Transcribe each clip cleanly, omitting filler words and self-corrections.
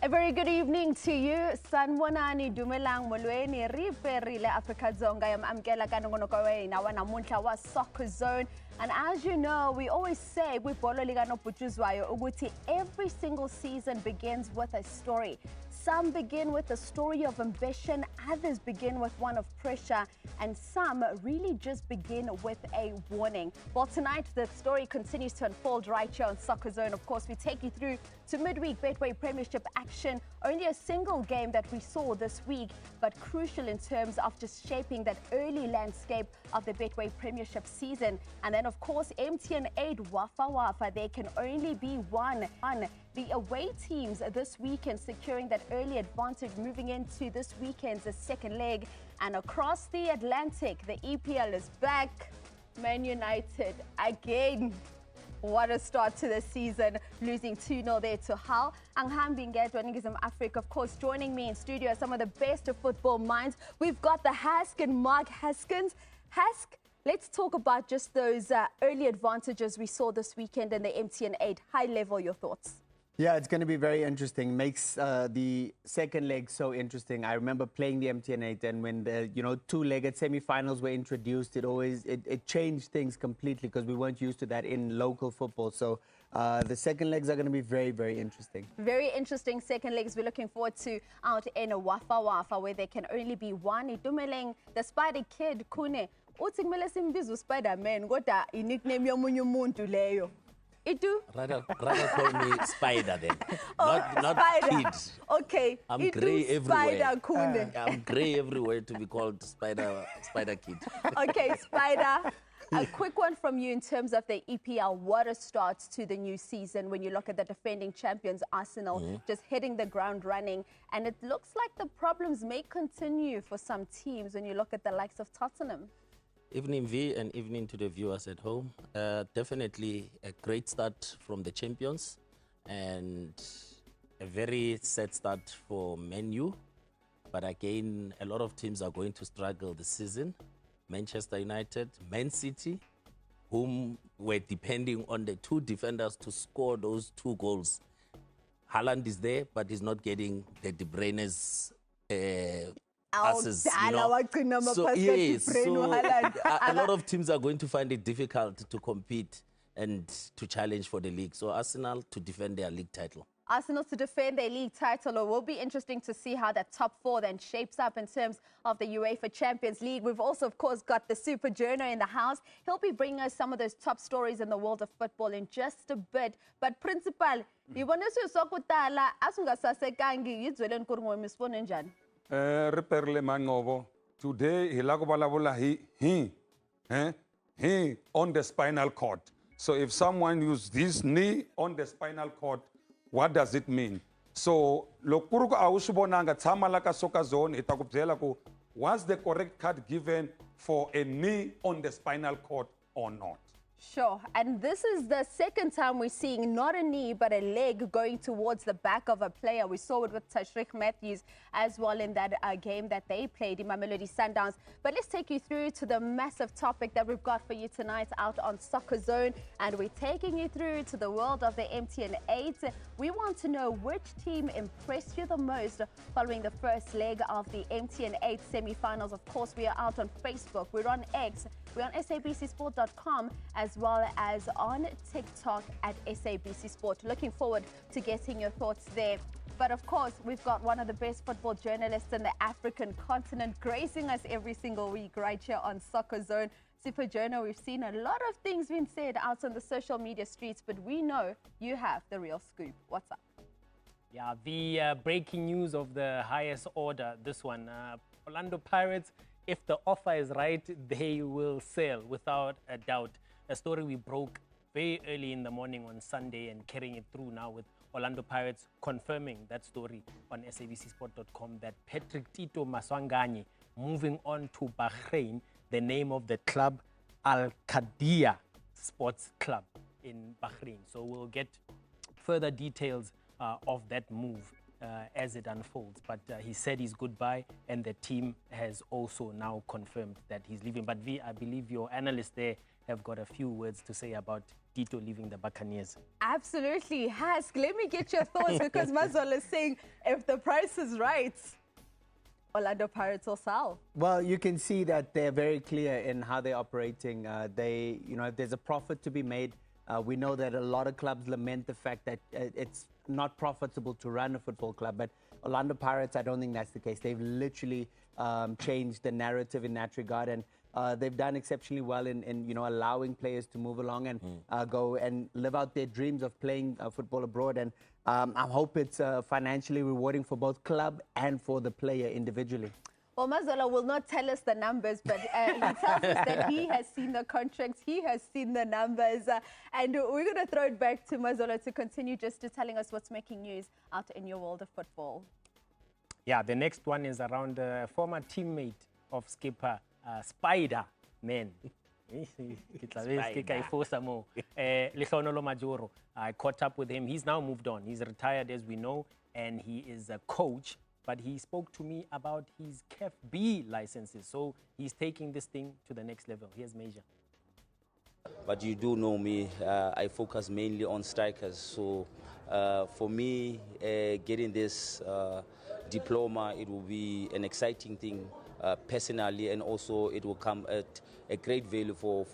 A very good evening to you. Sanbonani dumelang molweni riperile Africa Zonga yam amkela kanongono kawe na wanamunhla wa SoccerZone. And as you know, we always say kwibhola likanobhutshuzwayo ukuthi every single season begins with a story. Some begin with a story of ambition, others begin with one of pressure, and some really just begin with a warning. Well, tonight the story continues to unfold right here on SoccerZone. Of course, we take you through to midweek Betway Premiership action. Only a single game that we saw this week, but crucial in terms of just shaping that early landscape of the Betway Premiership season. And then, of course, MTN 8 Wafa Wafa, there can only be one. The away teams this weekend securing that early advantage moving into this weekend's second leg. And across the Atlantic, the EPL is back. Man United again. What a start to the season, losing 2-0 there to Hull. Angham Binget, Ningizim Africa, of course, joining me in studio are some of the best of football minds. We've got the Hask and Mark Haskins. Hask, let's talk about just those early advantages we saw this weekend in the MTN 8. High level, your thoughts? Yeah, it's going to be very interesting. Makes the second leg so interesting. I remember playing the MTN 8, and when the two-legged semi-finals were introduced, it changed things completely because we weren't used to that in local football. So the second legs are going to be very, very interesting. Very interesting second legs. We're looking forward to out in a Wafa Wafa where there can only be one. Idumeleng, the Spider Kid, Kune. Uthi kumele simbize Spider-Man, kodwa i-nickname yomunye umuntu leyo. Rather call me Spider then. Not Kid. Okay. I'm grey everywhere. Spider, I'm grey everywhere to be called Spider Kid. Okay, Spider. A quick one from you in terms of the EPL. What a start to the new season when you look at the defending champions Arsenal just hitting the ground running. And it looks like the problems may continue for some teams when you look at the likes of Tottenham. Evening V and evening to the viewers at home. Definitely a great start from the champions and a very sad start for Man U. But again, a lot of teams are going to struggle this season. Manchester United, Man City, whom were depending on the two defenders to score those 2 goals. Haaland is there, but he's not getting the De Bruyne's passes, So, yes, a lot of teams are going to find it difficult to compete and to challenge for the league. So Arsenal to defend their league title. Arsenal to defend their league title. It will be interesting to see how that top 4 then shapes up in terms of the UEFA Champions League. We've also, of course, got the Super Journo in the house. He'll be bringing us some of those top stories in the world of football in just a bit. But Principal, Reperle Mangovo. Today, he on the spinal cord. So if someone uses this knee on the spinal cord, what does it mean? So, Lokuruko Ausubonanga Tamalaka SoccerZone, Itakupzela, was the correct card given for a knee on the spinal cord or not? Sure. And this is the second time we're seeing not a knee, but a leg going towards the back of a player. We saw it with Tashreeq Matthews as well in that game that they played in Mamelodi Sundowns. But let's take you through to the massive topic that we've got for you tonight out on SoccerZone. And we're taking you through to the world of the MTN 8. We want to know which team impressed you the most following the first leg of the MTN 8 semi-finals. Of course, we are out on Facebook. We're on X. We're on sabcsport.com as well as on TikTok at SABC Sport. Looking forward to getting your thoughts there. But of course, we've got one of the best football journalists in the African continent gracing us every single week right here on SoccerZone. Super Journo, we've seen a lot of things being said out on the social media streets, but we know you have the real scoop. What's up? Yeah, the breaking news of the highest order, this one. Orlando Pirates, if the offer is right, they will sell without a doubt. A story we broke very early in the morning on Sunday and carrying it through now with Orlando Pirates confirming that story on sabcsport.com that Patrick Tito Maswanganyi moving on to Bahrain, the name of the club, Al Qadiyah Sports Club in Bahrain. So we'll get further details of that move as it unfolds. But he said his goodbye, and the team has also now confirmed that he's leaving. But V, I believe your analyst there have got a few words to say about Tito leaving the Buccaneers. Absolutely. Hask, let me get your thoughts because Mazol is saying if the price is right, Orlando Pirates will sell. Well, you can see that they're very clear in how they're operating. If there's a profit to be made, we know that a lot of clubs lament the fact that it's not profitable to run a football club. But Orlando Pirates, I don't think that's the case. They've literally changed the narrative in that regard, and they've done exceptionally well in allowing players to move along and go and live out their dreams of playing football abroad. And I hope it's financially rewarding for both club and for the player individually. Well, Mazola will not tell us the numbers, but he tells us that he has seen the contracts, he has seen the numbers, and we're going to throw it back to Mazola to continue just to telling us what's making news out in your world of football. Yeah, the next one is around a former teammate of skipper Spider-Man. I caught up with him. He's now moved on. He's retired, as we know, and he is a coach. But he spoke to me about his CAF B licenses. So he's taking this thing to the next level. Here's Major. But you do know me, I focus mainly on strikers. So for me, getting this diploma, it will be an exciting thing personally, and also it will come at a great value for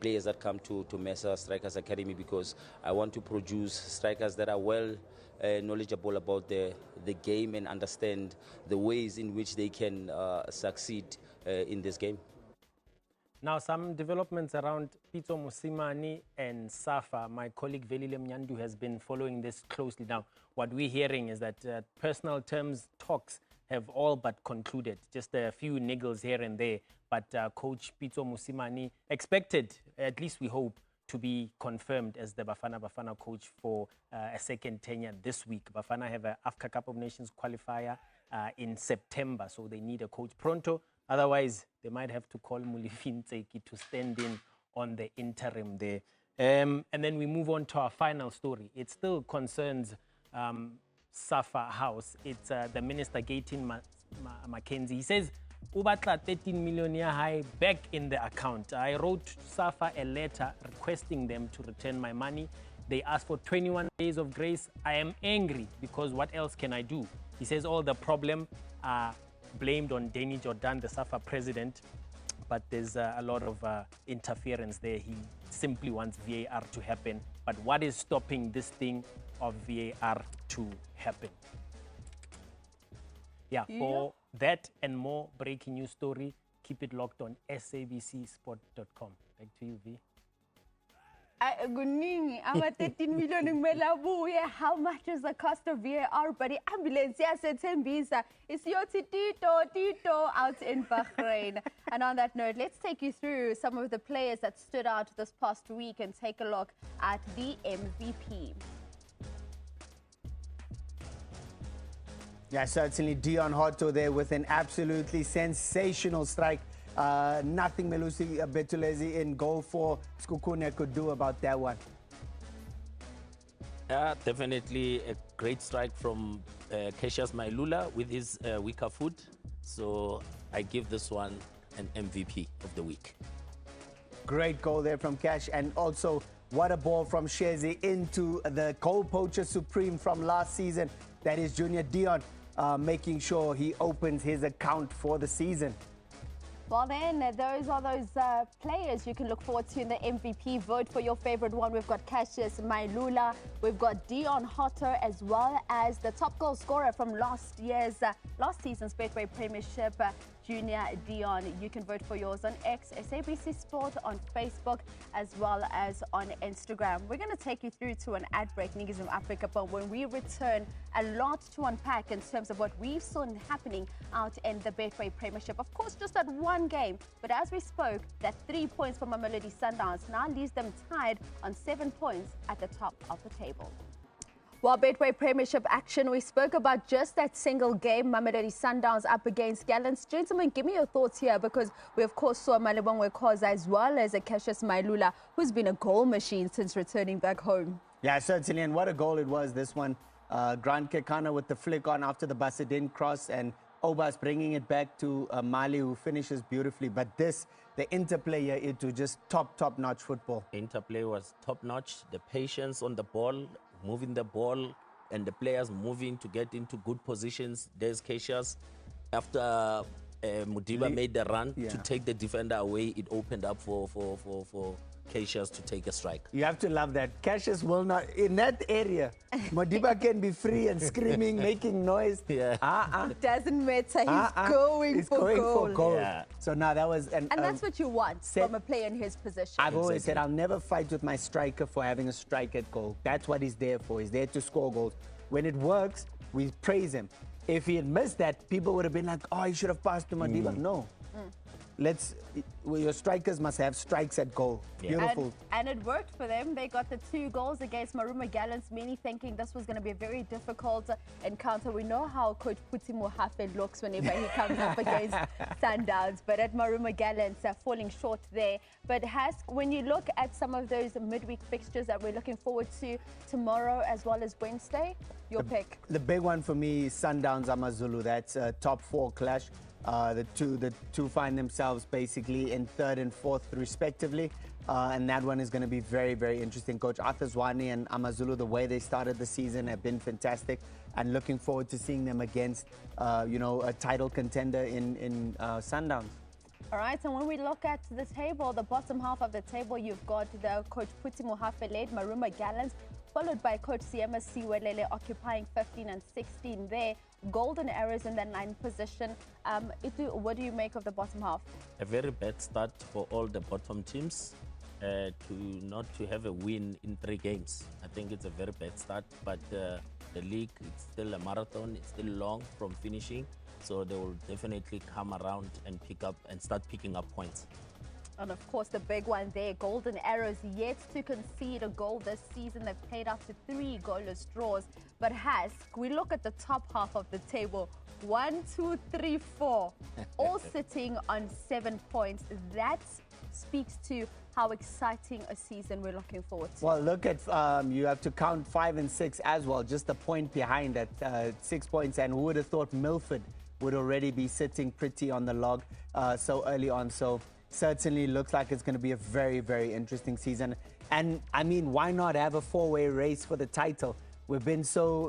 players that come to Mesa Strikers Academy, because I want to produce strikers that are well knowledgeable about the game and understand the ways in which they can succeed in this game. Now, some developments around Pitso Mosimane and Safa. My colleague Velile Mnyandu has been following this closely. Now, what we're hearing is that personal terms talks have all but concluded. Just a few niggles here and there. But Coach Pitso Mosimane expected, at least we hope, to be confirmed as the Bafana coach for a second tenure this week. Bafana have an Africa Cup of Nations qualifier in September, so they need a coach pronto. Otherwise, they might have to call Mulifin Tseki to stand in on the interim there. And then we move on to our final story. It still concerns Safa House. It's the Minister Gayton Mackenzie. He says, Ubatla 13 million high back in the account. I wrote Safa a letter requesting them to return my money. They asked for 21 days of grace. I am angry because what else can I do? He says all the problem are blamed on Danny Jordan, the Safa president, but there's a lot of interference there. He simply wants VAR to happen. But what is stopping this thing of VAR to happen? Yeah, for that and more breaking news story, keep it locked on sabcsport.com. Back to you, V. Our 13 million in Melabu. How much is the cost of VAR? But the ambulance, yes, it's in visa. It's your Tito out in Bahrain. And on that note, let's take you through some of the players that stood out this past week and take a look at the MVP. Yeah, certainly Dion Hotto there with an absolutely sensational strike. Nothing Melusi Betulezi in goal for Sekhukhune could do about that one. Yeah, definitely a great strike from Cassius Mailula with his weaker foot. So I give this one an MVP of the week. Great goal there from Cash, and also what a ball from Shezi into the goal poacher supreme from last season. That is Junior Dion, making sure he opens his account for the season. Well then, those are those players you can look forward to in the MVP. Vote for your favorite one. We've got Cassius Mailula, we've got Dion Hotto, as well as the top goal scorer from last season's Betway Premiership, Junior Dion. You can vote for yours on X, SABC Sport, on Facebook, as well as on Instagram. We're going to take you through to an ad break, Niggism Africa, but when we return, a lot to unpack in terms of what we've seen happening out in the Betway Premiership. Of course, just that one game, but as we spoke, that 3 points for Mamelodi Sundowns now leaves them tied on 7 points at the top of the table. While Betway Premiership action, we spoke about just that single game, Mamelodi Sundowns up against Gallants. Gentlemen, give me your thoughts here, because we of course saw Malebongwe Khoza as well as a Cassius Mailula, who's been a goal machine since returning back home. Yeah, certainly, and what a goal it was, this one. Grant Kekana with the flick on after the Basadin cross, and Obas bringing it back to Mali, who finishes beautifully. But this the interplay here into just top-notch football. Interplay was top notch. The patience on the ball, moving the ball, and the players moving to get into good positions. There's Cassius. After Mudiba made the run to take the defender away, it opened up for Cassius to take a strike. You have to love that. Cassius will not, in that area, Modiba can be free and screaming, making noise. Yeah. It doesn't matter. He's going for goal. Yeah. So now that was... And that's what you want from a player in his position. I've always said I'll never fight with my striker for having a strike at goal. That's what he's there for. He's there to score goals. When it works, we praise him. If he had missed that, people would have been like, oh, he should have passed to Modiba. No. Your strikers must have strikes at goal. Yeah. Beautiful. And it worked for them. They got the 2 goals against Maruma Gallants, many thinking this was going to be a very difficult encounter. We know how Coach Puti Mohafe looks whenever he comes up against Sundowns, but at Maruma Gallants, falling short there. But when you look at some of those midweek fixtures that we're looking forward to tomorrow as well as Wednesday, your pick? The big one for me is Sundowns Amazulu. That's a top 4 clash. The two find themselves basically in 3rd and 4th respectively, and that one is going to be very, very interesting. Coach Arthur Zwane and Amazulu, the way they started the season have been fantastic, and looking forward to seeing them against a title contender in Sundowns. All right, and when we look at the table, the bottom half of the table, you've got the Coach Puti Mohafe-led Maruma Gallants, followed by Coach Siema Siwelele occupying 15 and 16 there. Golden Arrows in that 9th position. What do you make of the bottom half? A very bad start for all the bottom teams. Not to have a win in 3 games. I think it's a very bad start, but the league, it's still a marathon. It's still long from finishing, so they will definitely come around and start picking up points. And of course, the big one there, Golden Arrows, yet to concede a goal this season. They've played up to 3 goalless draws. But we look at the top half of the table, 1, 2, 3, 4, all sitting on 7 points. That speaks to how exciting a season we're looking forward to. Well, look at, you have to count 5 and 6 as well, just a point behind at 6 points. And who would have thought Milford would already be sitting pretty on the log so early on. So certainly looks like it's going to be a very, very interesting season. And I mean, why not have a 4-way race for the title? We've been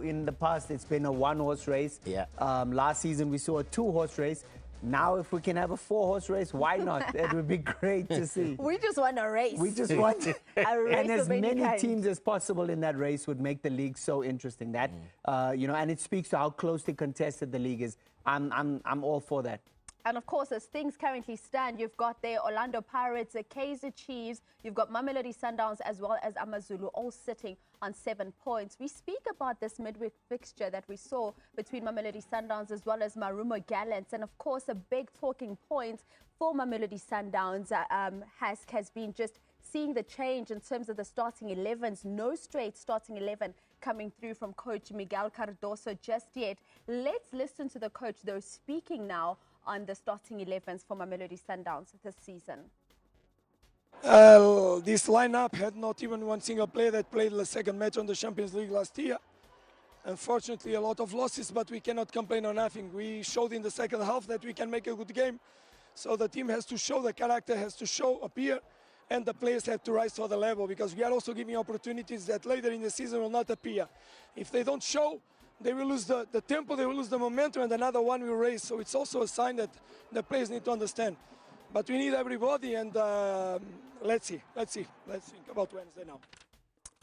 in the past, it's been a 1-horse race. Yeah. Last season, we saw a 2-horse race. Now, if we can have a 4-horse race, why not? It would be great to see. We just want a race. We just want a race. And as many teams as possible in that race would make the league so interesting. That, and it speaks to how closely contested the league is. I'm all for that. And of course, as things currently stand, you've got the Orlando Pirates, the Kaizer Chiefs, you've got Mamelodi Sundowns as well as Amazulu, all sitting on 7 points. We speak about this midweek fixture that we saw between Mamelodi Sundowns as well as Maruma Gallants. And of course, a big talking point for Mamelodi Sundowns has been just seeing the change in terms of the starting 11s. No straight starting 11 coming through from Coach Miguel Cardoso just yet. Let's listen to the coach, though, speaking now on the starting 11s for Mamelodi Sundowns this season. This lineup had not even one single player that played the second match on the Champions League last year. Unfortunately, a lot of losses, but we cannot complain on nothing. We showed in the second half that we can make a good game. So the team has to show, the character has to appear, and the players have to rise to the level, because we are also giving opportunities that later in the season will not appear. If they don't show, they will lose the tempo, they will lose the momentum, and another one will raise. So it's also a sign that the players need to understand. But we need everybody, and let's see. Let's think about Wednesday now.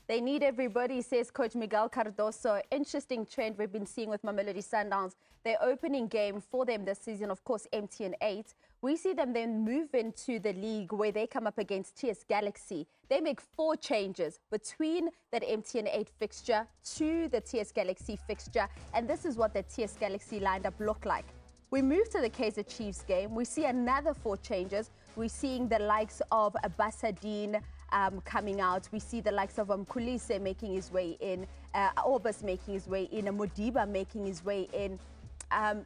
They need everybody, says Coach Miguel Cardoso. Interesting trend we've been seeing with Mamelodi Sundowns. Their opening game for them this season, of course, MTN 8. We see them then move into the league where they come up against TS Galaxy. They make 4 changes between that MTN 8 fixture to the TS Galaxy fixture. And this is what the TS Galaxy lineup looked like. We move to the Kaizer Chiefs game. We see another 4 changes. We're seeing the likes of Abasadine coming out. We see the likes of Mkhulise making his way in, Orbis making his way in, Modiba making his way in.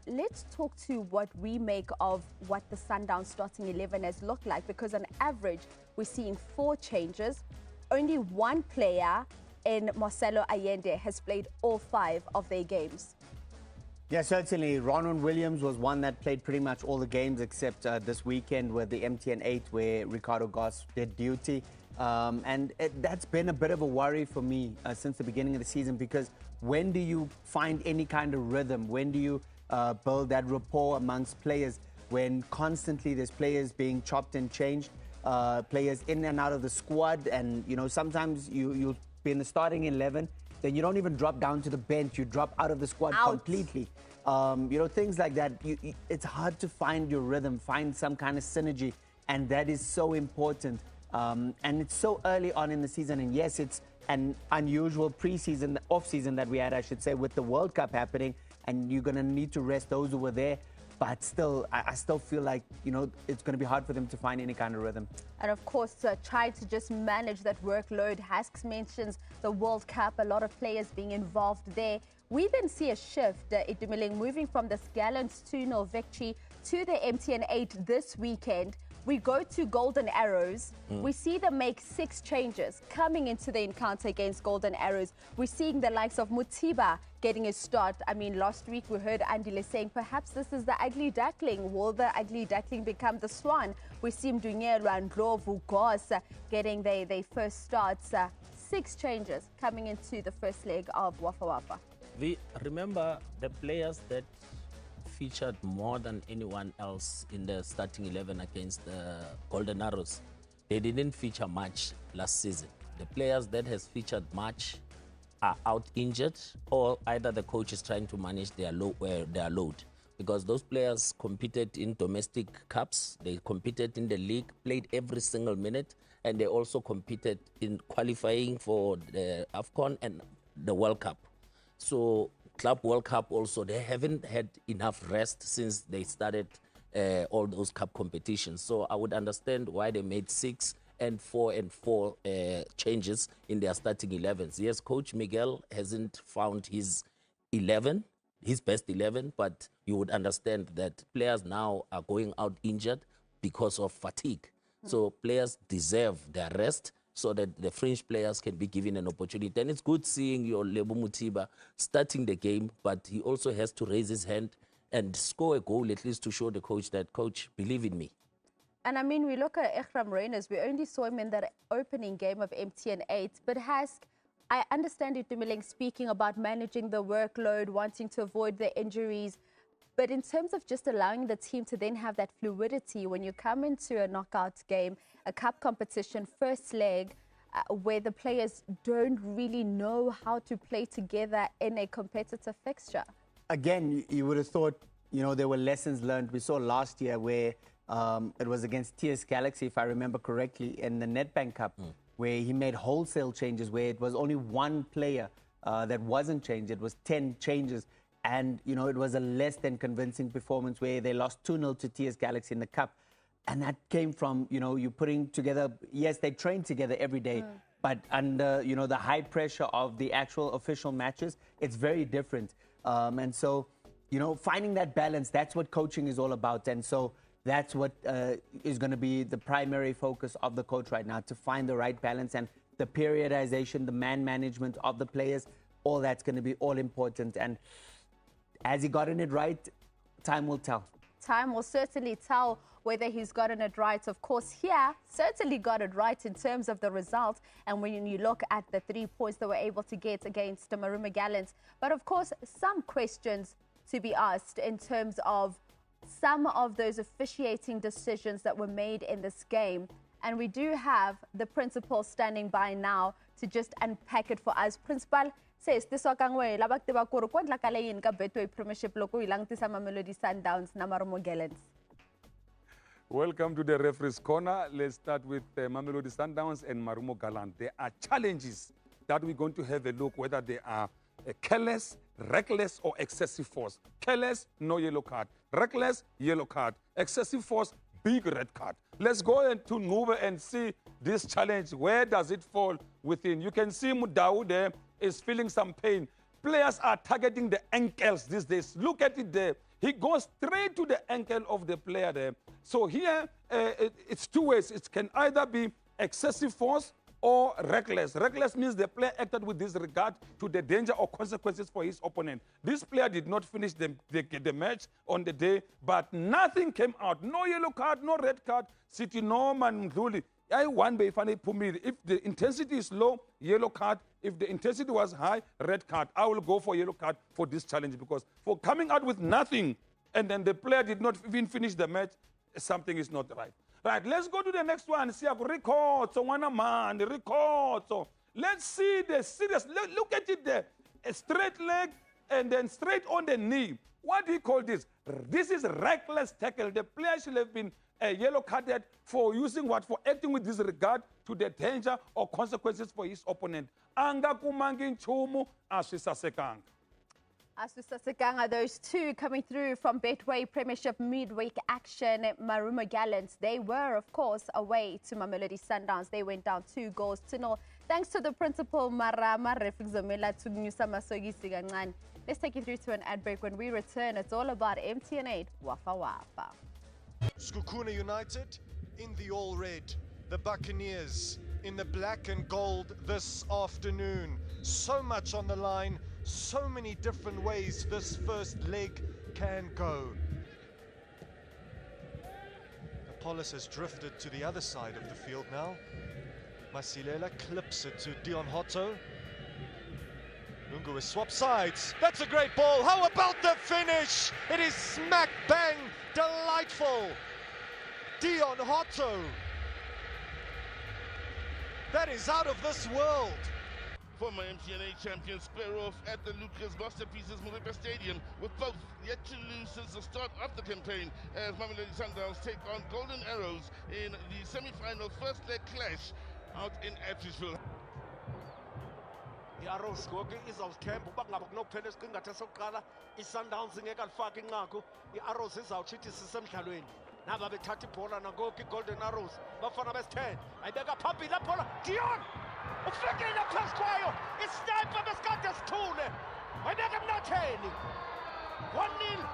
Let's talk to what we make of what the Sundowns starting 11 has looked like, because on average, we're seeing 4 changes. Only 1 player in Marcelo Allende has played all 5 of their games. Yeah, certainly. Ronwen Williams was one that played pretty much all the games except this weekend with the MTN 8 where Ricardo Goss did duty. That's been a bit of a worry for me since the beginning of the season, because when do you find any kind of rhythm? When do you build that rapport amongst players when constantly there's players being chopped and changed, players in and out of the squad, and sometimes you'll be in the starting 11, then you don't even drop down to the bench, you drop out of the squad completely. Things like that. It's hard to find your rhythm, find some kind of synergy, and that is so important. And it's so early on in the season, and yes, it's an unusual preseason, off-season that we had, I should say, with the World Cup happening, and you're going to need to rest those who were there. But still, I still feel like, it's going to be hard for them to find any kind of rhythm. And of course, try to just manage that workload. Hasks mentions the World Cup, a lot of players being involved there. We then see a shift, Itumeleng, moving from this gallant 2-0 victory to the MTN 8 this weekend. We go to Golden Arrows. We see them make 6 changes coming into the encounter against Golden Arrows. We're seeing the likes of Mutiba getting a start. I mean, last week we heard Andile saying perhaps this is the ugly duckling. Will the ugly duckling become the swan? We see Mdunyelo and Ndlovu Goss getting their first starts. 6 changes coming into the first leg of Wafa Wafa. We remember the players that featured more than anyone else in the starting 11 against the Golden Arrows. They didn't feature much last season. The players that has featured much are out injured, or either the coach is trying to manage their load. Because those players competed in domestic cups, they competed in the league, played every single minute, and they also competed in qualifying for the AFCON and the World Cup. So Club World Cup also, they haven't had enough rest since they started all those cup competitions. So I would understand why they made 6 and 4 and 4 changes in their starting 11s. Yes, Coach Miguel hasn't found his 11, his best 11, but you would understand that players now are going out injured because of fatigue. So players deserve their rest so that the French players can be given an opportunity. And it's good seeing your Lebo Mutiba starting the game, but he also has to raise his hand and score a goal, at least to show the coach that, coach, believe in me. And I mean, we look at Ekram Reyners. We only saw him in that opening game of MTN 8. But I understand Itumeleng speaking about managing the workload, wanting to avoid the injuries. But in terms of just allowing the team to then have that fluidity, when you come into a knockout game, a cup competition, first leg, where the players don't really know how to play together in a competitive fixture. Again, you would have thought, there were lessons learned. We saw last year where it was against TS Galaxy, if I remember correctly, in the Nedbank Cup, where he made wholesale changes, where it was only one player that wasn't changed. It was 10 changes. And, it was a less than convincing performance where they lost 2-0 to TS Galaxy in the Cup. And that came from, you putting together, yes, they train together every day, but under, the high pressure of the actual official matches, it's very different. And so, finding that balance, that's what coaching is all about. And so that's what is going to be the primary focus of the coach right now, to find the right balance, and the periodization, the man management of the players, all that's going to be all important. And has he gotten it right? Time will tell. Time will certainly tell whether he's gotten it right. Of course, here, certainly got it right in terms of the result. And when you look at the 3 points they were able to get against the Maruma Gallants. But of course, some questions to be asked in terms of some of those officiating decisions that were made in this game. And we do have the principal standing by now to just unpack it for us. Principal, says this Betway Premiership loko ilang tisa Mamelodi Sundowns na Marumo Gallants. Welcome to the referee's corner. Let's start with Mamelodi Sundowns and Marumo Gallants. There are challenges that we're going to have a look whether they are careless, reckless, or excessive force. Careless, no yellow card. Reckless, yellow card. Excessive force, big red card. Let's go into Nuba and see this challenge. Where does it fall within? You can see Mudau there is feeling some pain. Players are targeting the ankles these days. Look at it there. He goes straight to the ankle of the player there. So here, it's 2 ways. It can either be excessive force or reckless. Reckless means the player acted with disregard to the danger or consequences for his opponent. This player did not finish the match on the day, but nothing came out. No yellow card, no red card. City no man Nduli. I one bay funny Pumiri. If the intensity is low, yellow card. If the intensity was high, red card. I will go for yellow card for this challenge, because for coming out with nothing and then the player did not even finish the match, something is not right. Right, let's go to the next one. See, records, so one man, records. So let's see the serious. Look at it there. A straight leg and then straight on the knee. What do you call this? This is reckless tackle. The player should have been yellow carded for using what? For acting with disregard to the danger or consequences for his opponent. Anga kumangi chumu aswisasekanga. Asusasekanga, those two coming through from Betway Premiership midweek action. Marumo Gallants, they were, of course, away to Mamelodi Sundowns. They went down 2-0. Thanks to the principal, Marama Refixomela Tugnyusa Masogisi Gangan. Let's take you through to an ad break. When we return, it's all about MTN8 Wafa Wafa. Sekhukhune United in the all red. The Buccaneers in the black and gold this afternoon. So much on the line. So many different ways this first leg can go. Apollos has drifted to the other side of the field now. Masilela clips it to Dion Hotto. Lungu has swapped sides. That's a great ball. How about the finish? It is smack bang delightful. Dion Hotto. That is out of this world. Former MTN8 champions square off at the Lucas Masterpieces Moriba Stadium, with both yet to lose since the start of the campaign, as Mamelodi Sundowns take on Golden Arrows in the semi-final first leg clash out in Atteridgeville. I-Arrows ngoku izawuthemba uba kungaba kunokuphela esiqingatha sokuqala i-Sundowns ingekalifaki inqaku. I-Arrows izawutsho ithi sisemdlalweni. Naba bethatha ibhola nangoku i-Golden Arrows bafana besi-10 ayibeka phambili ibhola Dion ufikile phezu kwayo isniper besikade sithule wayibeka emnatheni 1-0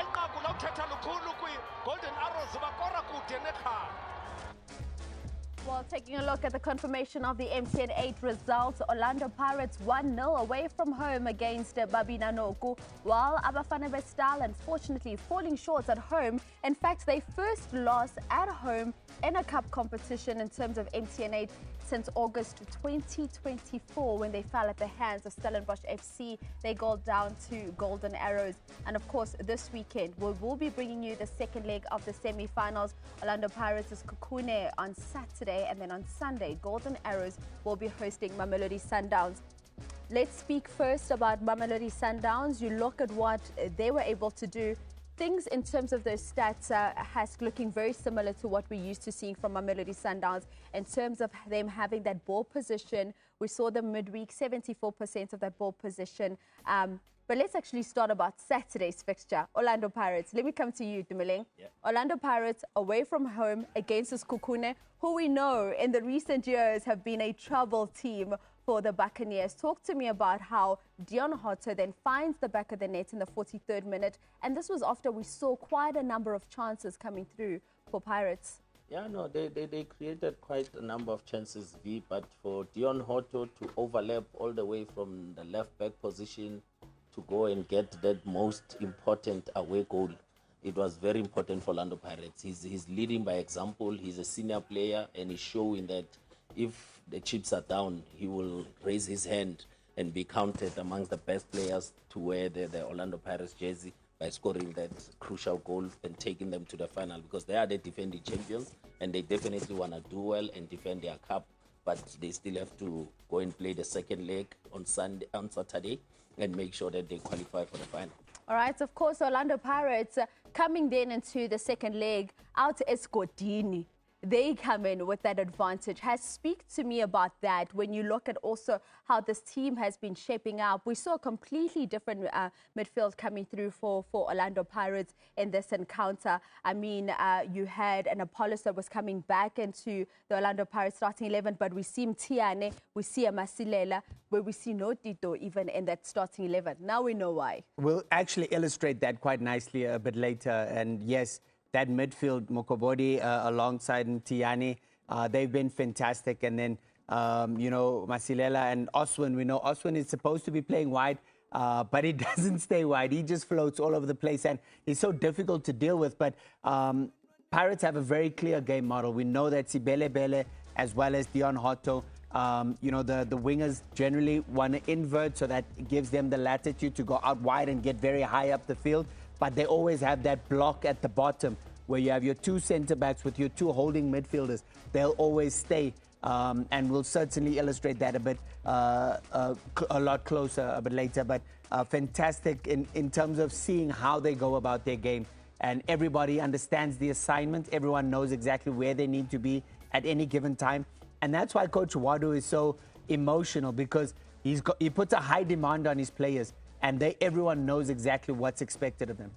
enqaku lawuthetha lukhulu kwi-Golden Arrows bakora kude nekhaya. Well, taking a look at the confirmation of the MTN8 results, Orlando Pirates 1-0 away from home against Babina Noku, while Abafana Vestal unfortunately falling short at home. In fact, their first loss at home in a cup competition in terms of MTN8 since August 2024, when they fell at the hands of Stellenbosch FC. They go down to Golden Arrows. And of course, this weekend, we will be bringing you the second leg of the semi-finals. Orlando Pirates is Sekhukhune on Saturday, and then on Sunday, Golden Arrows will be hosting Mamelodi Sundowns. Let's speak first about Mamelodi Sundowns. You look at what they were able to do. Things in terms of those stats has looking very similar to what we're used to seeing from Mamelodi Sundowns in terms of them having that ball position. We saw them midweek, 74% of that ball position. But let's actually start about Saturday's fixture. Orlando Pirates. Let me come to you, Dumeleng. Yeah. Orlando Pirates away from home against Sekhukhune, who we know in the recent years have been a trouble team for the Buccaneers. Talk to me about how Dion Hotto then finds the back of the net in the 43rd minute. And this was after we saw quite a number of chances coming through for Pirates. Yeah, no, they created quite a number of chances, V, but for Dion Hotto to overlap all the way from the left back position to go and get that most important away goal, it was very important for Orlando Pirates. He's leading by example. He's a senior player, and he's showing that if the chips are down, he will raise his hand and be counted amongst the best players to wear the Orlando Pirates jersey by scoring that crucial goal and taking them to the final, because they are the defending champions and they definitely want to do well and defend their cup, but they still have to go and play the second leg on Saturday and make sure that they qualify for the final. All right, of course, Orlando Pirates coming then into the second leg out Escotini. They come in with that advantage. Speak to me about that when you look at also how this team has been shaping up. We saw a completely different midfield coming through for Orlando Pirates in this encounter. I mean, you had an Apollos that was coming back into the Orlando Pirates starting 11, but we see Mtiane, we see a Masilela, where we see no Tito even in that starting 11. Now we know why. We'll actually illustrate that quite nicely a bit later. And yes, that midfield, Mokobodi alongside Mtiani, They've been fantastic. And then, you know, Masilela and Oswin, we know Oswin is supposed to be playing wide, but he doesn't stay wide. He just floats all over the place, and he's so difficult to deal with. But Pirates have a very clear game model. We know that Sibele Bele as well as Dion Hotto, you know, the wingers generally want to invert, so that gives them the latitude to go out wide and get very high up the field. But they always have that block at the bottom where you have your two centre backs with your two holding midfielders. They'll always stay. And we'll certainly illustrate that a bit, a lot closer a bit later. But fantastic in terms of seeing how they go about their game. And everybody understands the assignment. Everyone knows exactly where they need to be at any given time. And that's why Coach Wadu is so emotional, because he puts a high demand on his players, and everyone knows exactly what's expected of them.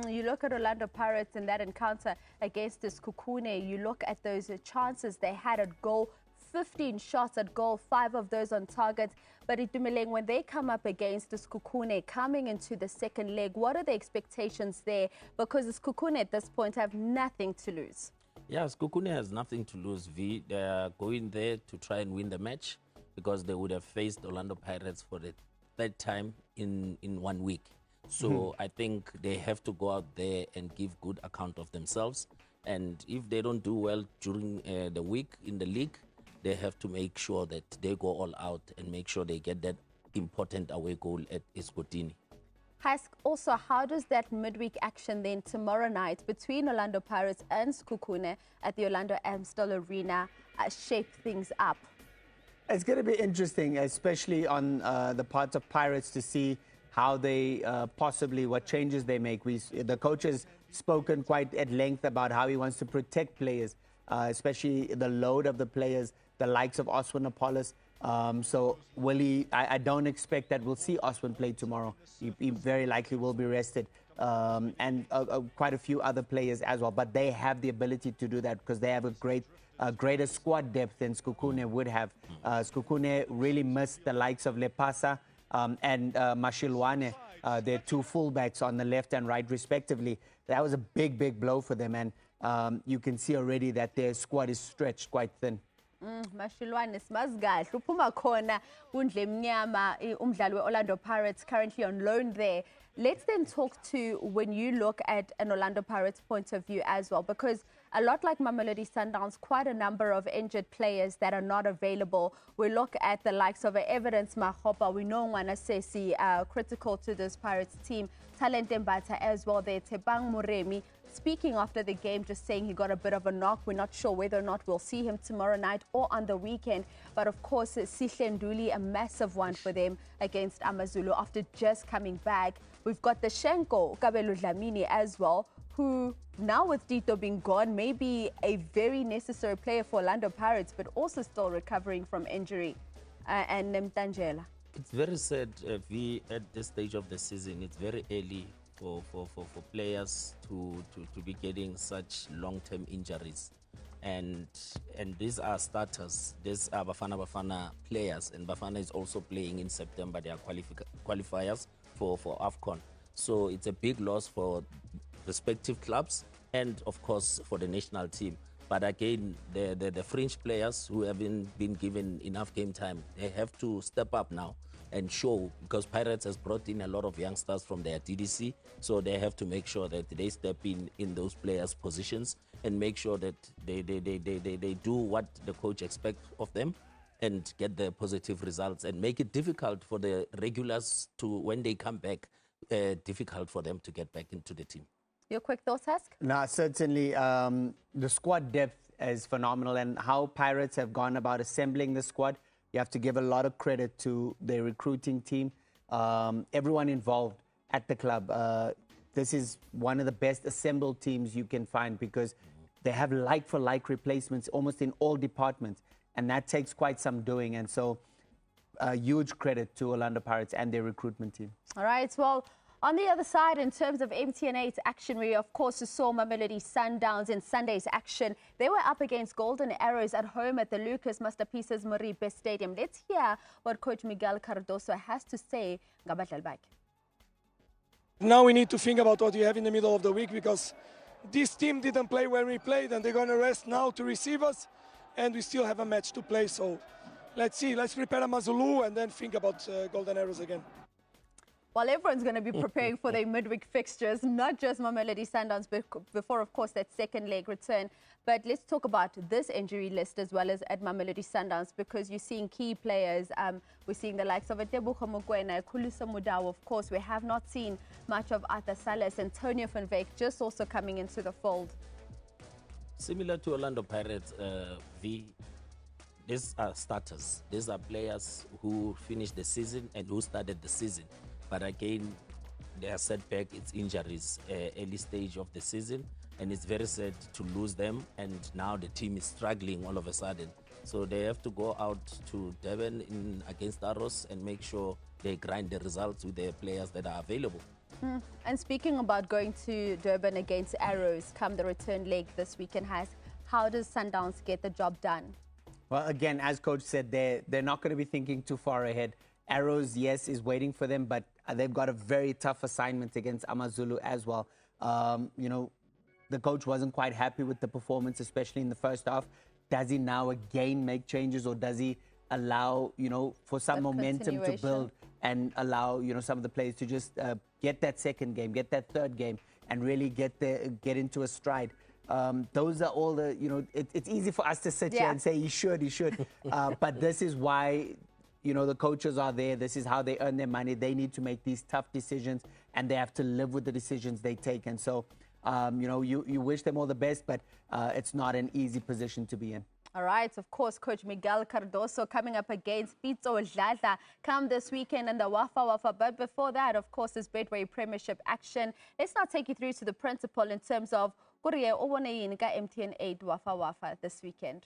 You look at Orlando Pirates in that encounter against the Sekhukhune, you look at those chances they had at goal, 15 shots at goal, 5 of those on target. But Itumeleng, when they come up against the Sekhukhune coming into the second leg, what are the expectations there? Because the Sekhukhune at this point have nothing to lose. Yeah, Sekhukhune has nothing to lose, V. They are going there to try and win the match, because they would have faced Orlando Pirates for the third time in 1 week. So I think they have to go out there and give good account of themselves. And if they don't do well during the week in the league, they have to make sure that they go all out and make sure they get that important away goal at Escotini. Also, how does that midweek action then tomorrow night between Orlando Pirates and Sekhukhune at the Orlando Amstel Arena shape things up? It's going to be interesting, especially on the part of Pirates, to see how they possibly, what changes they make. The coach has spoken quite at length about how he wants to protect players, especially the load of the players, the likes of Oswin Apollos. So will he? I don't expect that we'll see Oswin play tomorrow. He very likely will be rested, and quite a few other players as well. But they have the ability to do that because they have a greater squad depth than Sekhukhune would have. Sekhukhune really missed the likes of Lepasa and Mashilwane, their two fullbacks on the left and right respectively. That was a big blow for them, and you can see already that their squad is stretched quite thin. Mashilwane simazi kahle uphuma khona kundle emnyama umdlali we-Orlando Pirates currently on loan there. Let's then talk to when you look at an Orlando Pirates point of view as well, because a lot like Mamelodi Sundowns, quite a number of injured players that are not available. We look at the likes of Evidence Mahopa. We know Ngwana Sesi critical to this Pirates team. Talent Mbata as well there. Tebang Muremi speaking after the game, just saying he got a bit of a knock. We're not sure whether or not we'll see him tomorrow night or on the weekend. But of course, Sihle Nduli, a massive one for them against Amazulu after just coming back. We've got the Shenko Kabelo Dlamini as well, who now with Tito being gone, may be a very necessary player for Orlando Pirates, but also still recovering from injury. And Nemtangela. It's very sad, V, at this stage of the season. It's very early for players to be getting such long-term injuries. And these are starters. These are Bafana players. And Bafana is also playing in September. They are qualifiers for AFCON. So it's a big loss for respective clubs and, of course, for the national team. But again, the fringe players who haven't been given enough game time, they have to step up now and show, because Pirates has brought in a lot of youngsters from their DDC, so they have to make sure that they step in those players' positions and make sure that they do what the coach expects of them and get the positive results and make it difficult for the regulars to, when they come back, difficult for them to get back into the team. Your quick thoughts, Hask? No, certainly the squad depth is phenomenal, and how Pirates have gone about assembling the squad. You have to give a lot of credit to their recruiting team, everyone involved at the club. This is one of the best assembled teams you can find, because they have like-for-like replacements almost in all departments, and that takes quite some doing. And so huge credit to Orlando Pirates and their recruitment team. All right, well, on the other side, in terms of MTN8's action, we of course saw Mamelodi Sundowns in Sunday's action. They were up against Golden Arrows at home at the Lucas Masterpieces Moripe Stadium. Let's hear what Coach Miguel Cardoso has to say. Now we need to think about what we have in the middle of the week, because this team didn't play when we played, and they're going to rest now to receive us. and we still have a match to play. So let's see. Let's prepare Amazulu and then think about Golden Arrows again. Well, everyone's going to be preparing for their midweek fixtures, not just Mamelodi Sundowns, but before, of course, that second leg return. But let's talk about this injury list as well as at Mamelodi Sundowns, because you're seeing key players. We're seeing the likes of Tebogo Mokoena, Khulusa Mudau, of course. We have not seen much of Arthur Salas. Antonio van Wyk just also coming into the fold. Similar to Orlando Pirates, these are starters. These are players who finished the season and who started the season. But again, their setback, it's injuries, early stage of the season, and it's very sad to lose them. And now the team is struggling all of a sudden. So they have to go out to Durban against Arrows and make sure they grind the results with their players that are available. And speaking about going to Durban against Arrows, come the return leg this weekend, how does Sundowns get the job done? Well, again, as Coach said, they're not going to be thinking too far ahead. Arrows, yes, is waiting for them, but they've got a very tough assignment against Amazulu as well. You know, the coach wasn't quite happy with the performance, especially in the first half. Does he now again make changes, or does he allow, you know, for some momentum to build and allow, you know, some of the players to just get that second game, get that third game, and really get into a stride? Those are all the, you know, it's easy for us to sit here and say he should. But this is why, you know, the coaches are there. This is how they earn their money. They need to make these tough decisions, and they have to live with the decisions they take. And so, you know, you wish them all the best, but it's not an easy position to be in. All right, of course, Coach Miguel Cardoso coming up against Tito come this weekend in the Wafa Wafa. But before that, of course, is Betway Premiership action. Let's now take you through to the principal in terms of MTN 8 Wafa Wafa this weekend.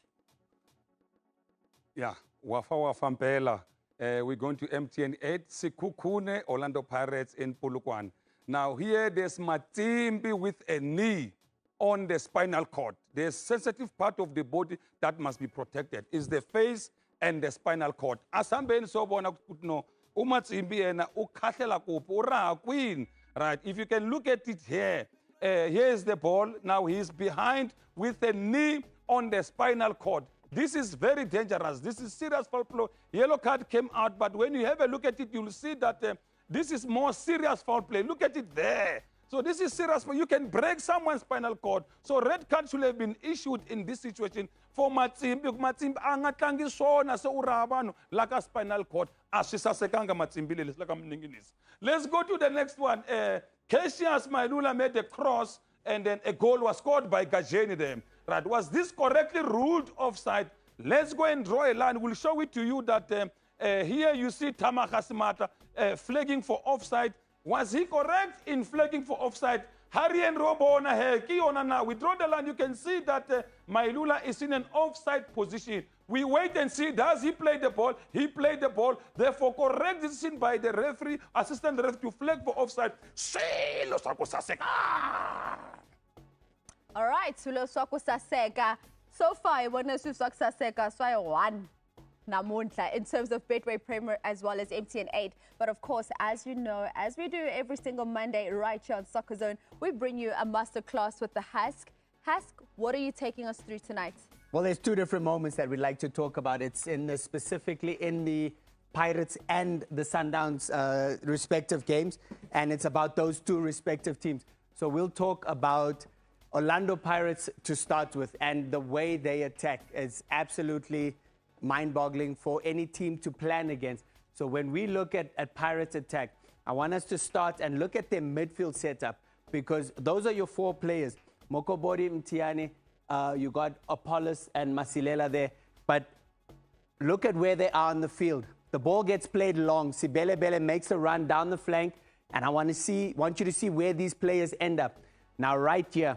Yeah, Wafa Wafa Mpela. We're going to MTN 8, Sekhukhune, Orlando Pirates in Polokwane. Now here there's Matimbi with a knee on the spinal cord. The sensitive part of the body that must be protected is the face and the spinal cord. Asambeni sobona no uMatsimbi ena ukhahlela kuphi uraha kwini, right? If you can look at it here, here is the ball. Now he's behind with a knee on the spinal cord. This is very dangerous. This is serious foul play. Yellow card came out, but when you have a look at it, you'll see that this is more serious foul play. Look at it there. So this is serious. You can break someone's spinal cord. So red card should have been issued in this situation for Matsimbi. Matsimbi angatlangi sona se urabano like a spinal cord. Ashisasekanga Matsimbi like a. Let's go to the next one. Cassius Mailula made a cross, and then a goal was scored by Gajeni there. Right? Was this correctly ruled offside? Let's go and draw a line. We'll show it to you that here you see Tamahasimata flagging for offside. Was he correct in flagging for offside? Harry and Robona here, now. We draw the line. You can see that Mailula is in an offside position. We wait and see, does he play the ball? He played the ball. Therefore, correct decision by the referee, assistant ref to flag for offside. All right, Sulo Swako Saseka. So far, when Swako Saseka, so 1 namunhla in terms of Betway Premier as well as MTN 8. But of course, as you know, as we do every single Monday right here on SoccerZone, we bring you a masterclass with the Husk. Husk, what are you taking us through tonight? Well, there's two different moments that we'd like to talk about. It's specifically in the Pirates and the Sundowns respective games, and it's about those two respective teams. So we'll talk about Orlando Pirates to start with, and the way they attack is absolutely mind-boggling for any team to plan against. So when we look at Pirates attack, I want us to start and look at their midfield setup, because those are your four players. Mokobodi, Mtiani, you got Apollos and Masilela there. But look at where they are on the field. The ball gets played long. Sibele makes a run down the flank, and I want you to see where these players end up. Now right here,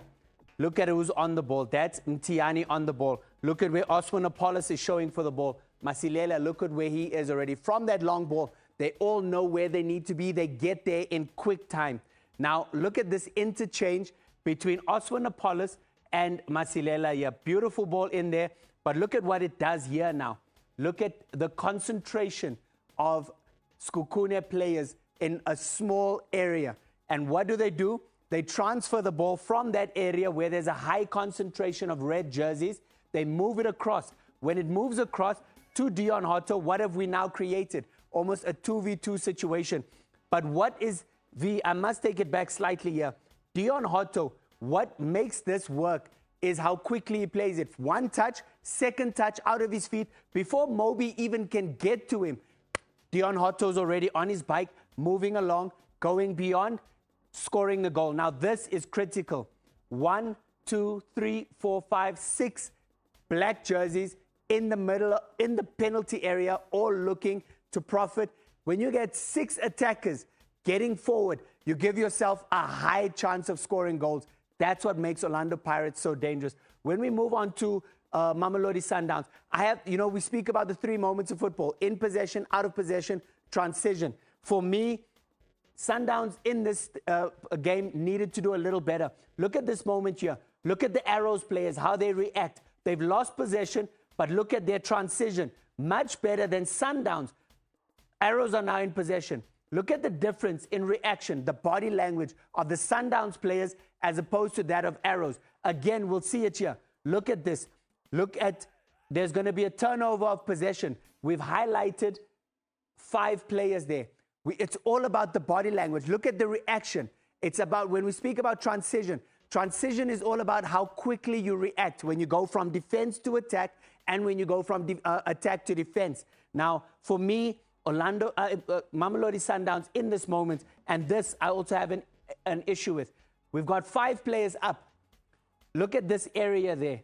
look at who's on the ball. That's Mtiani on the ball. Look at where Osman Apollos is showing for the ball. Masilela, look at where he is already. From that long ball, they all know where they need to be. They get there in quick time. Now, look at this interchange between Osman Apollos and Masilela. Yeah, beautiful ball in there. But look at what it does here now. Look at the concentration of Sekhukhune players in a small area. And what do? They transfer the ball from that area where there's a high concentration of red jerseys. They move it across. When it moves across to Dion Hotto, what have we now created? Almost a 2v2 situation. But what is I must take it back slightly here. Dion Hotto, what makes this work is how quickly he plays it. One touch, second touch out of his feet. Before Moby even can get to him, Dion Hotto's already on his bike, moving along, going beyond, scoring the goal. Now this is critical. 1, 2, 3, 4, 5, 6 black jerseys in the middle, in the penalty area, all looking to profit. When you get 6 attackers getting forward, you give yourself a high chance of scoring goals. That's what makes Orlando Pirates so dangerous. When we move on to Mamelodi Sundowns, we speak about the 3 moments of football: in possession, out of possession, transition. For me, Sundowns in this game needed to do a little better. Look at this moment here. Look at the Arrows players, how they react. They've lost possession, but look at their transition. Much better than Sundowns. Arrows are now in possession. Look at the difference in reaction, the body language of the Sundowns players as opposed to that of Arrows. Again, we'll see it here. Look at this. There's going to be a turnover of possession. We've highlighted 5 players there. It's all about the body language. Look at the reaction. It's about, when we speak about transition is all about how quickly you react when you go from defense to attack and when you go from attack to defense. Now, for me, Mamelodi Sundowns in this moment, and this I also have an issue with. We've got 5 players up. Look at this area there.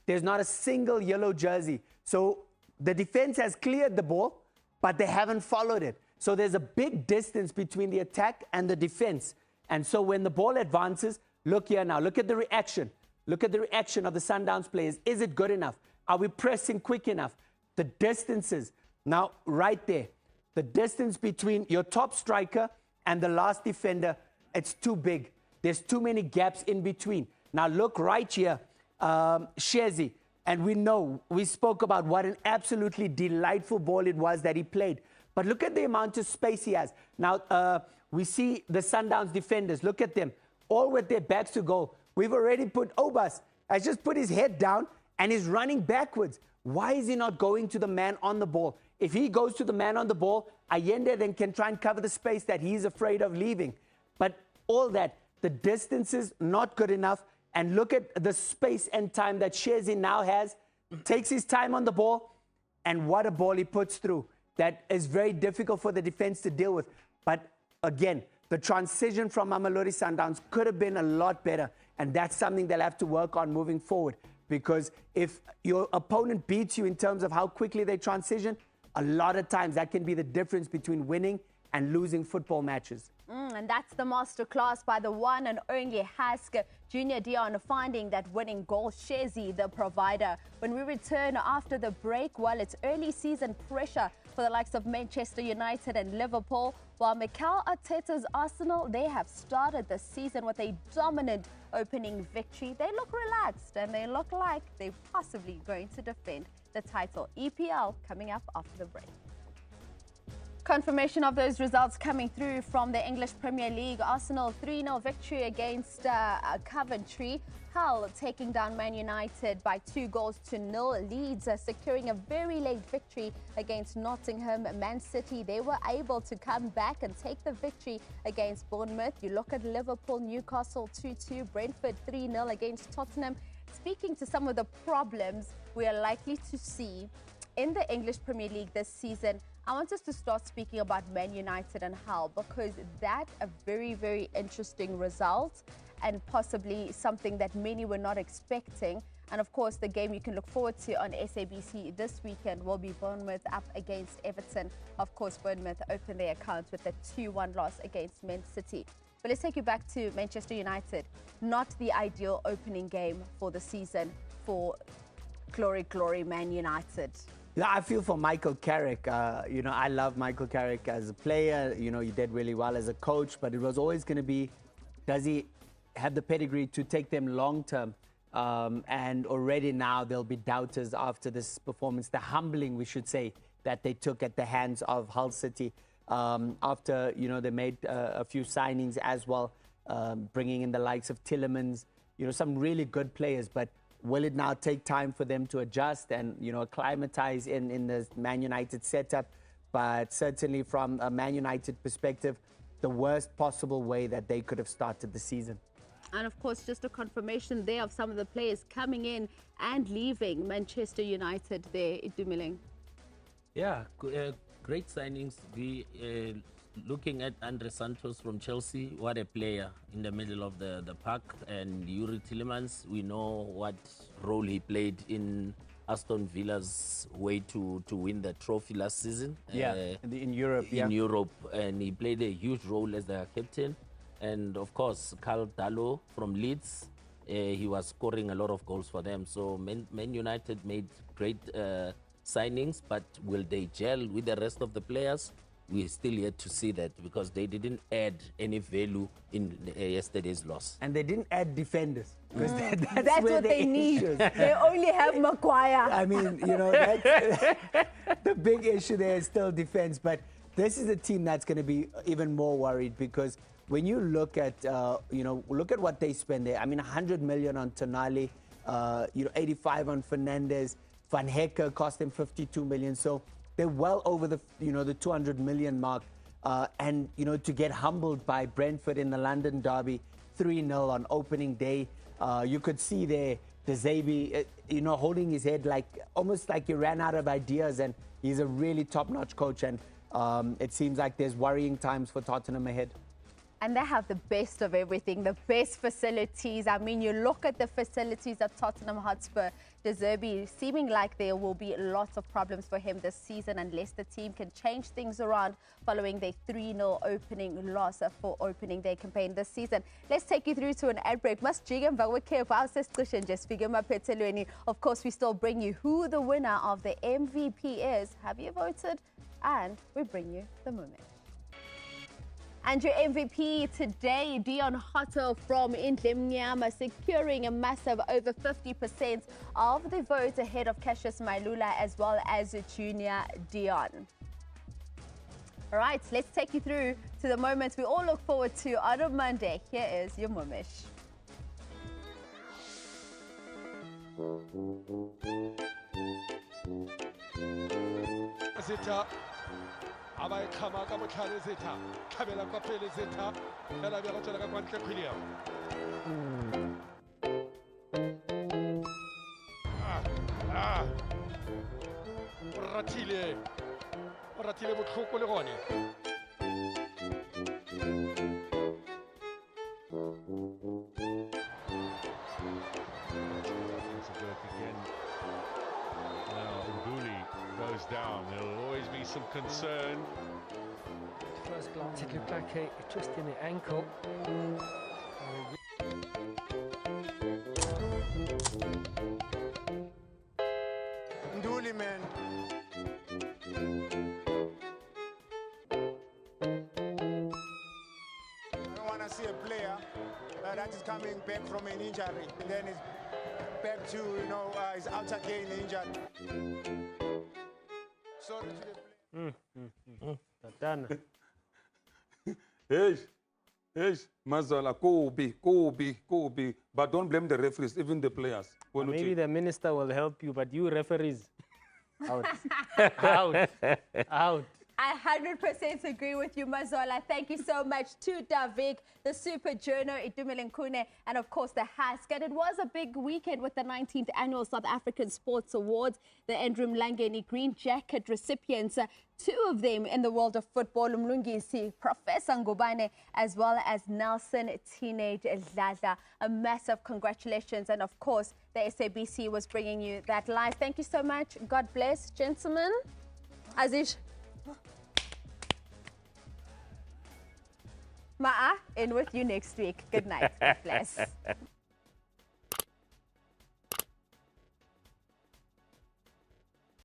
There's not a single yellow jersey. So the defense has cleared the ball, but they haven't followed it. So there's a big distance between the attack and the defense. And so when the ball advances, look here now. Look at the reaction. Look at the reaction of the Sundowns players. Is it good enough? Are we pressing quick enough? The distances. Now, right there. The distance between your top striker and the last defender, it's too big. There's too many gaps in between. Now, look right here. Shezi. And we spoke about what an absolutely delightful ball it was that he played. But look at the amount of space he has. Now, we see the Sundowns defenders. Look at them, all with their backs to goal. We've already put Obas, has just put his head down and is running backwards. Why is he not going to the man on the ball? If he goes to the man on the ball, Allende then can try and cover the space that he's afraid of leaving. But all that, the distance is not good enough. And look at the space and time that Shezi now has. Takes his time on the ball, and what a ball he puts through. That is very difficult for the defense to deal with. But again, the transition from Mamelodi Sundowns could have been a lot better. And that's something they'll have to work on moving forward. Because if your opponent beats you in terms of how quickly they transition, a lot of times that can be the difference between winning and losing football matches. And that's the masterclass by the one and only Hask Junior Dion, finding that winning goal. Shezi, the provider. When we return after the break, well, it's early season pressure for the likes of Manchester United and Liverpool, while Mikel Arteta's Arsenal, they have started the season with a dominant opening victory. They look relaxed and they look like they're possibly going to defend the title. EPL coming up after the break. Confirmation of those results coming through from the English Premier League. Arsenal 3-0 victory against Coventry. Hull taking down Man United by 2-0. Leeds securing a very late victory against Nottingham. Man City, they were able to come back and take the victory against Bournemouth. You look at Liverpool, Newcastle 2-2. Brentford 3-0 against Tottenham. Speaking to some of the problems we are likely to see in the English Premier League this season, I want us to start speaking about Man United and Hull, because that's a very, very interesting result and possibly something that many were not expecting. And of course, the game you can look forward to on SABC this weekend will be Bournemouth up against Everton. Of course, Bournemouth opened their account with a 2-1 loss against Man City. But let's take you back to Manchester United. Not the ideal opening game for the season for Glory, Glory Man United. Yeah, I feel for Michael Carrick. I love Michael Carrick as a player. He did really well as a coach, but it was always going to be, does he have the pedigree to take them long term? And already now there'll be doubters after this performance, the humbling, we should say, that they took at the hands of Hull City. After, they made a few signings as well, bringing in the likes of Tillemans, some really good players. But will it now take time for them to adjust and, acclimatize in the Man United setup? But certainly from a Man United perspective, the worst possible way that they could have started the season. And of course, just a confirmation there of some of the players coming in and leaving Manchester United there, Itumeleng. Yeah, great signings. We looking at Andre Santos from Chelsea, what a player in the middle of the park. And Yuri Tillemans, we know what role he played in Aston Villa's way to win the trophy last season. In Europe. In Europe, and he played a huge role as their captain. And of course, Carl Dallo from Leeds, he was scoring a lot of goals for them. So Man United made great signings, but will they gel with the rest of the players? We're still yet to see that, because they didn't add any value in yesterday's loss. And they didn't add defenders, because that's what they need. They only have Maguire. I mean, that's, the big issue there is still defense. But this is a team that's going to be even more worried, because when you look at, look at what they spend there. I mean, 100 million on Tonali, 85 on Fernandes. Van Hekke cost them 52 million. So they're well over the, the 200 million mark. And, to get humbled by Brentford in the London derby, 3-0 on opening day. You could see there, De Zerbi, holding his head almost like he ran out of ideas. And he's a really top-notch coach. And it seems like there's worrying times for Tottenham ahead. And they have the best of everything, the best facilities. I mean, you look at the facilities at Tottenham Hotspur, De Zerbi, seeming like there will be lots of problems for him this season unless the team can change things around following their 3-0 opening loss for opening their campaign this season. Let's take you through to an ad break. Of course, we still bring you who the winner of the MVP is. Have you voted? And we bring you the moment. And your MVP today, Dion Hotto from Indlemnyama, securing a massive over 50% of the vote ahead of Cassius Mailula as well as Junior Dion. All right, let's take you through to the moments we all look forward to on a Monday. Here is your Mumish. abayiqhama ka botlhale Zeta tlhabela kwa pele Zeta fela be go tswela ka kwantle William ratile botlhoko le gone down. There'll always be some concern. First glance, it looked like a twist in the ankle. Nduli, man. I don't want to see a player that is coming back from an injury and then is back to, is out again injured. Sorry to the play. Hey, Mazola, Kobe. But don't blame the referees, even the players. Maybe the minister will help you, but you referees, out. Out. I 100% agree with you, Mazola. Thank you so much to Davik, the Super Journal, Itumeleng, and of course the Hask. And it was a big weekend with the 19th Annual South African Sports Awards. The Andrew Mlangeni Green Jacket recipients, two of them in the world of football, Mlungisi, Professor Ngubane, as well as Nelson Teenage Dladla. A massive congratulations. And of course, the SABC was bringing you that live. Thank you so much. God bless, gentlemen. Azish. Ma'a, in with you next week. Good night. God bless.